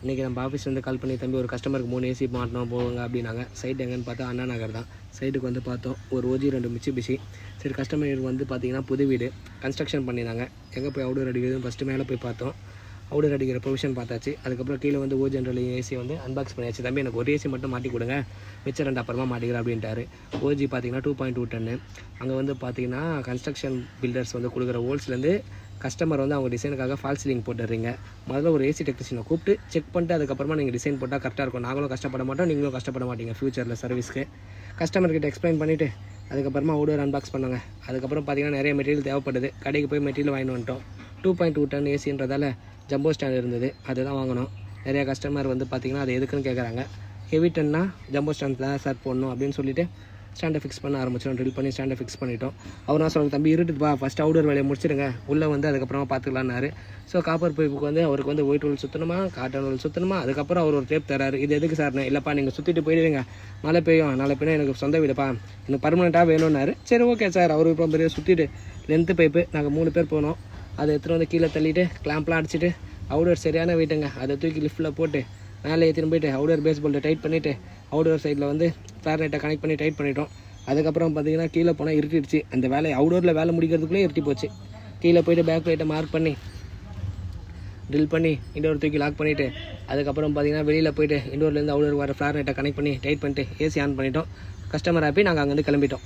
இன்றைக்கி நம்ம ஆஃபீஸ்லேருந்து கால் பண்ணி தம்பி ஒரு கஸ்டமருக்கு 3 ஏசி மாட்டணும் போவாங்க அப்படின்னாங்க. சைட் எங்கன்னு பார்த்தா அண்ணா நகர் தான். சைட்டுக்கு வந்து பார்த்தோம், ஒரு ஓஜி 2 மிட்சுபிஷி. சரி, கஸ்டமர் வந்து பார்த்திங்கன்னா புது வீடு கன்ஸ்ட்ரக்ஷன் பண்ணியிருந்தாங்க. எங்கே போய் அவுடோர் அடிக்கிறதுன்னு ஃபஸ்ட்டு மேலே போய் பார்த்தோம். அவுடோர் அடிக்கிற ப்ரொவிஷன் பார்த்தாச்சு. அதுக்கப்புறம் கீழே வந்து ஓ ஜென்ரல் ஏசி வந்து அன்பாக்ஸ் பண்ணியாச்சு. தம்பி எனக்கு ஒரு ஏசி மட்டும் மாட்டி கொடுங்க, மிச்சம் 2 அப்புறமா மாட்டிக்கிறேன் அப்படின்ட்டாரு. ஓஜி பார்த்திங்கன்னா 2.2 டன்னு. அங்கே வந்து பார்த்திங்கன்னா கன்ஸ்ட்ரக்ஷன் பில்டர்ஸ் வந்து கொடுக்குற ஹோல்ஸ்லேருந்து கஸ்டமர் வந்து அவங்க டிசைனுக்காக ஃபால் சீலிங் போட்டுடுறீங்க. முதல்ல ஒரு ஏசி டெக்னீஷியனை கூப்பிட்டு செக் பண்ணிட்டு அதுக்கப்புறமா நீங்கள் டிசைன் போட்டால் கரெக்டாக இருக்கும். நாங்களும் கஷ்டப்பட மாட்டோம், நீங்களும் கஷ்டப்பட மாட்டீங்க ஃப்யூச்சரில் சர்வீஸ்க்கு. கஸ்டமர்கிட்ட எக்ஸ்பிளைன் பண்ணிவிட்டு அதுக்கப்புறமா அவுடோர் அன்பாக்ஸ் பண்ணாங்க. அதுக்கப்புறம் பார்த்திங்கன்னா நிறைய மெட்டீரியல் தேவைப்படுது. கடைக்கு போய் மெட்டீரியல் வாங்கிட்டு வந்துட்டோம். 2.2 டன் ஏசின்றதால ஜம்போ ஸ்டாண்ட் இருந்தது, அதுதான் வாங்கினோம். நிறையா கஸ்டமர் வந்து பார்த்திங்கன்னா அது எதுக்குன்னு கேட்குறாங்க. ஹெவி டன்னா ஜம்போ ஸ்டாண்ட் தான் சார் போடணும் அப்படின்னு சொல்லிட்டு ஸ்டாண்டை ஃபிக்ஸ் பண்ண ஆரம்பிச்சிடும். ட்ரில் பண்ணி ஸ்டாண்டை ஃபிக்ஸ் பண்ணிட்டோம். அவர் நான் சொல்லுங்கள், தம்பி இருட்டுப்பா, ஃபஸ்ட் அவுடோர் வேலையை முடிச்சிடுங்க, உள்ளே வந்து அதுக்கப்புறமா பார்த்துக்கலான்னாரு. ஸோ காப்பர் பைப்புக்கு வந்து அவருக்கு வந்து ஒயிட் ரோல் சுற்றணுமா, காட்டன் ரோல் சுற்றணுமா, அதுக்கப்புறம் அவர் ஒரு டேப் தராரு. இது எதுக்கு சார்னு, இல்லைப்பா நீங்கள் சுற்றிட்டு போயிடுவீங்க, மழை பெய்யும், நாளை பின்னா எனக்கு சொந்த வீடுப்பா, எனக்கு பர்மனெண்ட்டாக வேணும்னாரு. சரி ஓகே சார். அவர் இப்போ பெரிய சுற்றிட்டு லென்த்து பைப்பு நாங்கள் 3 பேர் போனோம். அதை எடுத்துகிட்டு வந்து கீழே தள்ளிட்டு கிளாம்ப்லாம் அடிச்சுட்டு அவுடோர் சரியான வெயிட்டுங்க, அதை தூக்கி லிஃப்ட்டில் போட்டு மேலே ஏற்றின்னு போயிட்டு அவுடோர் பேஸ் போல்ட்டை டைட் பண்ணிவிட்டு அவுடோர் சைடில் வந்து ஃபேர்நெட்டை கனெக்ட் பண்ணி டைட் பண்ணிட்டோம். அதுக்கப்புறம் பார்த்திங்கன்னா கீழே போனால் இருட்டிடுச்சு. அந்த வேலை அவுடோரில் வேலை முடிக்கிறதுக்குள்ளே இருட்டி போச்சு. கீழே போய்ட்டு பேக் லைட்டை மார்க் பண்ணி ட்ரில் பண்ணி இண்டோர் தூக்கி லாக் பண்ணிவிட்டு அதுக்கப்புறம் பார்த்திங்கன்னா வெளியில் போய்ட்டு இண்டோர்லேருந்து அவுடோர் வர ஃபேர்நெட்டை கனெக்ட் பண்ணி டைட் பண்ணிட்டு ஏசி ஆன் பண்ணிட்டோம். கஸ்டமர் ஹாப்பி, நாங்கள் அங்கேருந்து கிளம்பிட்டோம்.